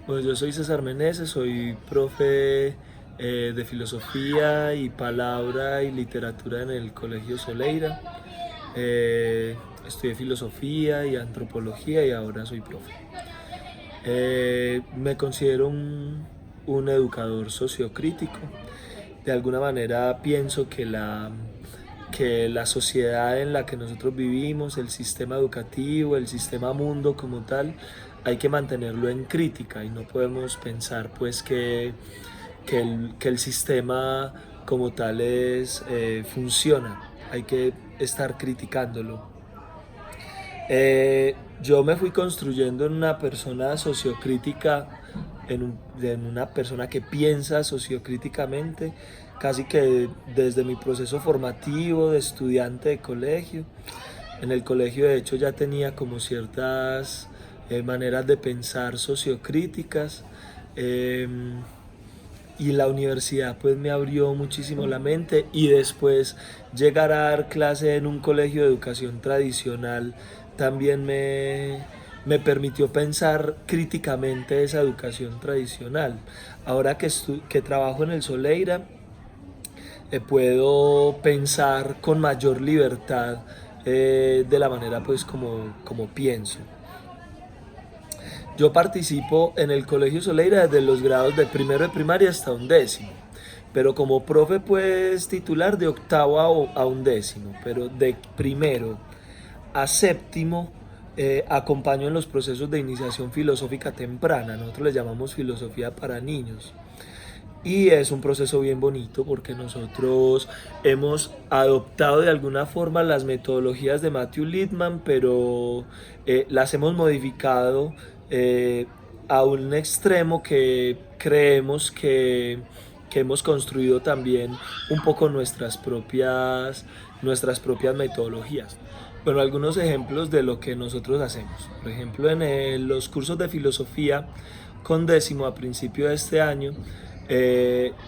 Bueno, yo soy César Meneses, soy profe de filosofía y palabra y literatura en el Colegio Soleira. Estudié filosofía y antropología y ahora soy profe. Me considero un educador sociocrítico. De alguna manera pienso que la sociedad en la que nosotros vivimos, el sistema educativo, el sistema mundo como tal, hay que mantenerlo en crítica y no podemos pensar pues que el sistema como tal funciona. Hay que estar criticándolo. Yo me fui construyendo en una persona sociocrítica, en una persona que piensa sociocríticamente, casi que desde mi proceso formativo de estudiante de colegio. En el colegio de hecho ya tenía como ciertas maneras de pensar sociocríticas. eh, y la universidad pues me abrió muchísimo la mente y después llegar a dar clase en un colegio de educación tradicional también me permitió pensar críticamente esa educación tradicional. Ahora que trabajo en el Soleira, puedo pensar con mayor libertad de la manera pues como pienso. Yo participo en el Colegio Soleira desde los grados de primero de primaria hasta undécimo, pero como profe pues titular de octavo a undécimo, pero de primero a séptimo acompaño en los procesos de iniciación filosófica temprana, nosotros le llamamos filosofía para niños. Y es un proceso bien bonito porque nosotros hemos adoptado de alguna forma las metodologías de Matthew Littman, pero las hemos modificado eh, a un extremo que creemos que hemos construido también un poco nuestras propias metodologías. Bueno, algunos ejemplos de lo que nosotros hacemos. Por ejemplo, en los cursos de filosofía con décimo a principio de este año,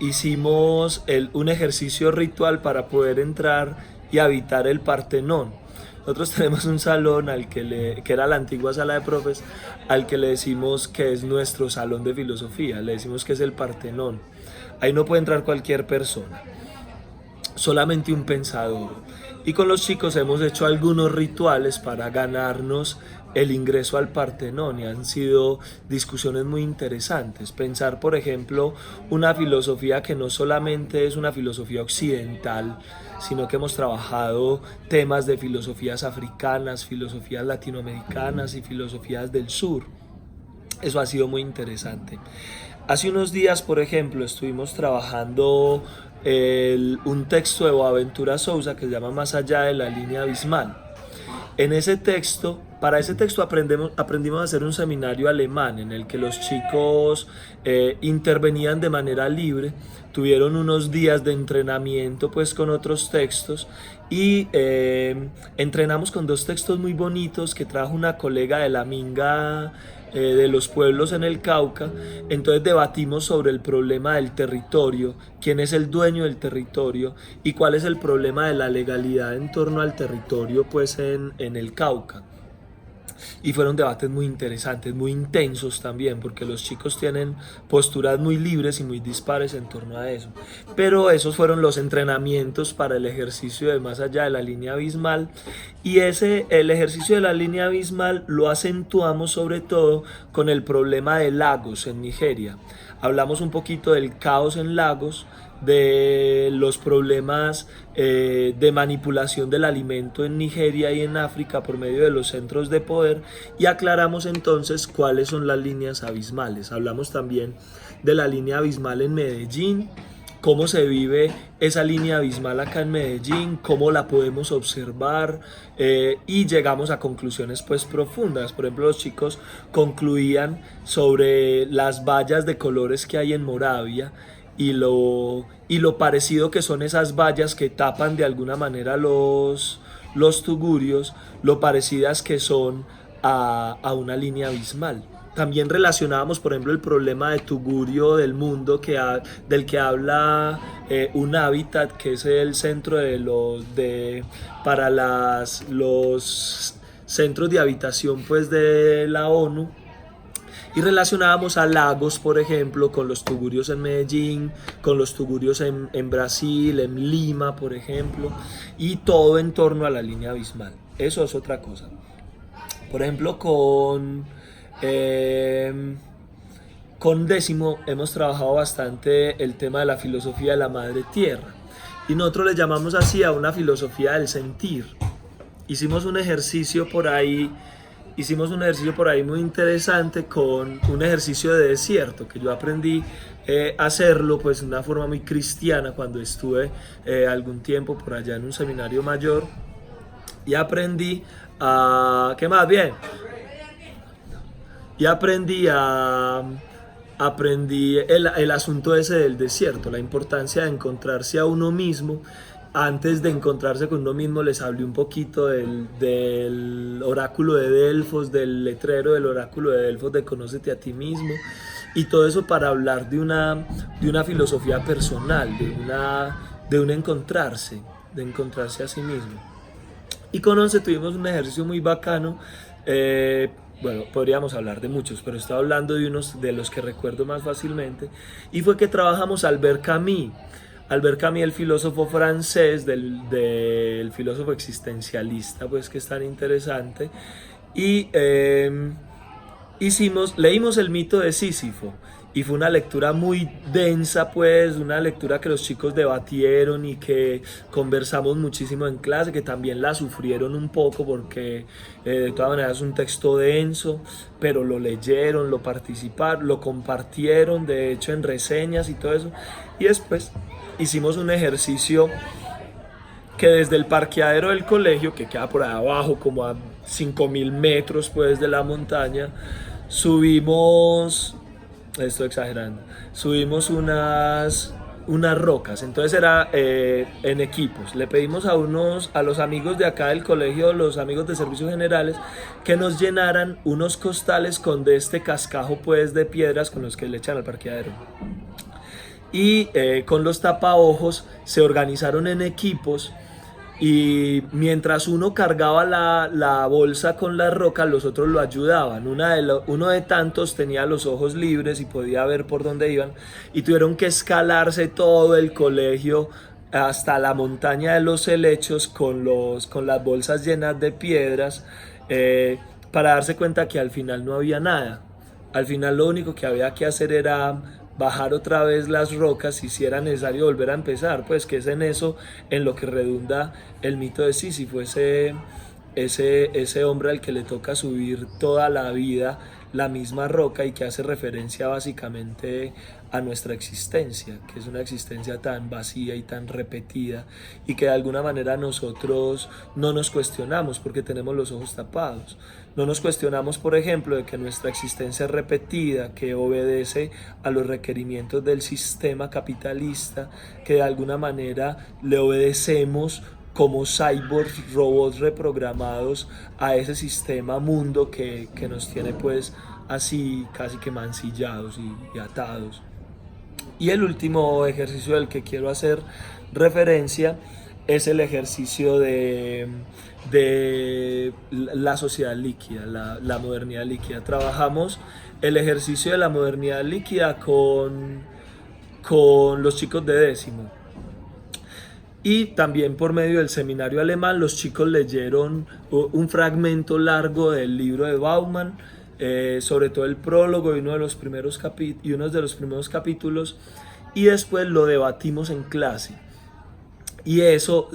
hicimos un ejercicio ritual para poder entrar y habitar el Partenón. Nosotros tenemos un salón que era la antigua sala de profes, al que le decimos que es nuestro salón de filosofía, le decimos que es el Partenón. Ahí no puede entrar cualquier persona, solamente un pensador. Y con los chicos hemos hecho algunos rituales para ganarnos el ingreso al Partenón y han sido discusiones muy interesantes. Pensar, por ejemplo, una filosofía que no solamente es una filosofía occidental, sino que hemos trabajado temas de filosofías africanas, filosofías latinoamericanas y filosofías del sur. Eso ha sido muy interesante. Hace unos días, por ejemplo, estuvimos trabajando un texto de Boaventura Sousa que se llama Más allá de la línea abismal. En ese texto, para ese texto aprendimos a hacer un seminario alemán en el que los chicos intervenían de manera libre, tuvieron unos días de entrenamiento pues con otros textos y entrenamos con dos textos muy bonitos que trajo una colega de la Minga de los pueblos en el Cauca. Entonces debatimos sobre el problema del territorio, quién es el dueño del territorio y cuál es el problema de la legalidad en torno al territorio pues en el Cauca. Y fueron debates muy interesantes, muy intensos también, porque los chicos tienen posturas muy libres y muy dispares en torno a eso. Pero esos fueron los entrenamientos para el ejercicio de Más allá de la línea abismal. Y el ejercicio de la línea abismal lo acentuamos sobre todo con el problema de Lagos en Nigeria. Hablamos un poquito del caos en Lagos, de los problemas de manipulación del alimento en Nigeria y en África por medio de los centros de poder y aclaramos entonces cuáles son las líneas abismales. Hablamos también de la línea abismal en Medellín, cómo se vive esa línea abismal acá en Medellín, cómo la podemos observar y llegamos a conclusiones pues profundas. Por ejemplo, los chicos concluían sobre las vallas de colores que hay en Moravia y lo parecido que son esas vallas que tapan de alguna manera los tugurios, lo parecidas que son a una línea abismal. También relacionábamos, por ejemplo, el problema de tugurio del mundo del que habla un hábitat, que es el centro para los centros de habitación pues, de la ONU, y relacionábamos a Lagos, por ejemplo, con los tugurios en Medellín, con los tugurios en Brasil, en Lima, por ejemplo, y todo en torno a la línea abismal. Eso es otra cosa. Por ejemplo, con Décimo hemos trabajado bastante el tema de la filosofía de la madre tierra, y nosotros le llamamos así a una filosofía del sentir. Hicimos un ejercicio por ahí muy interesante con un ejercicio de desierto que yo aprendí a hacerlo pues de una forma muy cristiana cuando estuve algún tiempo por allá en un seminario mayor, y aprendí a... ¿Qué más? Bien. Y aprendí el asunto ese del desierto, la importancia de encontrarse a uno mismo. Antes de encontrarse con uno mismo les hablé un poquito del oráculo de Delfos, del letrero del oráculo de Delfos de Conócete a ti mismo, y todo eso para hablar de una filosofía personal, de un encontrarse, de encontrarse a sí mismo. Y con Once tuvimos un ejercicio muy bacano. Bueno, podríamos hablar de muchos, pero estoy hablando de unos de los que recuerdo más fácilmente, y fue que trabajamos Albert Camus. Albert Camus, el filósofo francés, del filósofo existencialista, pues que es tan interesante, y leímos el mito de Sísifo, y fue una lectura muy densa, pues una lectura que los chicos debatieron y que conversamos muchísimo en clase, que también la sufrieron un poco porque de todas maneras es un texto denso, pero lo leyeron, lo participaron, lo compartieron, de hecho en reseñas y todo eso, y después hicimos un ejercicio que desde el parqueadero del colegio, que queda por ahí abajo como a 5.000 metros pues de la montaña, estoy exagerando, subimos unas rocas. Entonces era en equipos. Le pedimos a los amigos de acá del colegio, los amigos de servicios generales, que nos llenaran unos costales con de este cascajo pues de piedras con los que le echan al parqueadero. Y con los tapaojos se organizaron en equipos, y mientras uno cargaba la bolsa con las rocas, los otros lo ayudaban. Uno de tantos tenía los ojos libres y podía ver por dónde iban, y tuvieron que escalarse todo el colegio hasta la montaña de los helechos con las bolsas llenas de piedras, para darse cuenta que al final no había nada. Al final lo único que había que hacer era bajar otra vez las rocas, y si era necesario volver a empezar, pues que es en eso en lo que redunda el mito de Sísifo, ese hombre al que le toca subir toda la vida la misma roca, y que hace referencia básicamente a nuestra existencia, que es una existencia tan vacía y tan repetida, y que de alguna manera nosotros no nos cuestionamos porque tenemos los ojos tapados. No nos cuestionamos, por ejemplo, de que nuestra existencia es repetida, que obedece a los requerimientos del sistema capitalista, que de alguna manera le obedecemos como cyborgs, robots reprogramados a ese sistema mundo que nos tiene pues así casi que mancillados y atados. Y el último ejercicio del que quiero hacer referencia es el ejercicio de la sociedad líquida, la modernidad líquida. Trabajamos el ejercicio de la modernidad líquida con los chicos de Décimo. Y también por medio del seminario alemán, los chicos leyeron un fragmento largo del libro de Bauman, sobre todo el prólogo y uno de los primeros capítulos, y después lo debatimos en clase. Y eso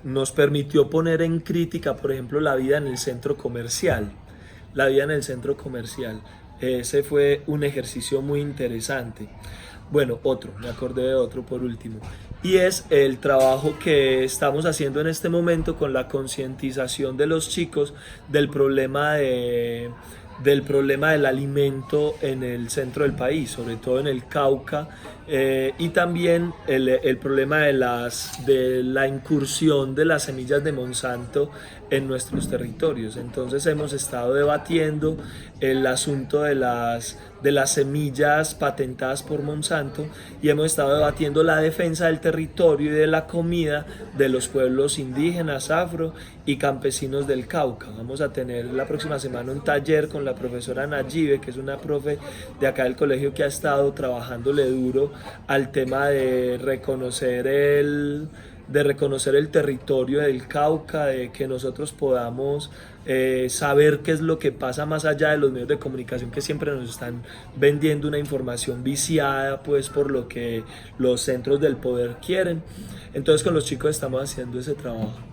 nos permitió poner en crítica, por ejemplo, la vida en el centro comercial. Ese fue un ejercicio muy interesante. Bueno, me acordé de otro por último, y es el trabajo que estamos haciendo en este momento con la concientización de los chicos del problema del alimento en el centro del país, sobre todo en el Cauca, y también el problema de la incursión de las semillas de Monsanto en nuestros territorios. Entonces hemos estado debatiendo el asunto de de las semillas patentadas por Monsanto y hemos estado debatiendo la defensa del territorio y de la comida de los pueblos indígenas, afro y campesinos del Cauca. Vamos a tener la próxima semana un taller con la profesora Nayibe, que es una profe de acá del colegio que ha estado trabajándole duro al tema de reconocer el territorio del Cauca, de que nosotros podamos saber qué es lo que pasa más allá de los medios de comunicación que siempre nos están vendiendo una información viciada pues por lo que los centros del poder quieren. Entonces con los chicos estamos haciendo ese trabajo.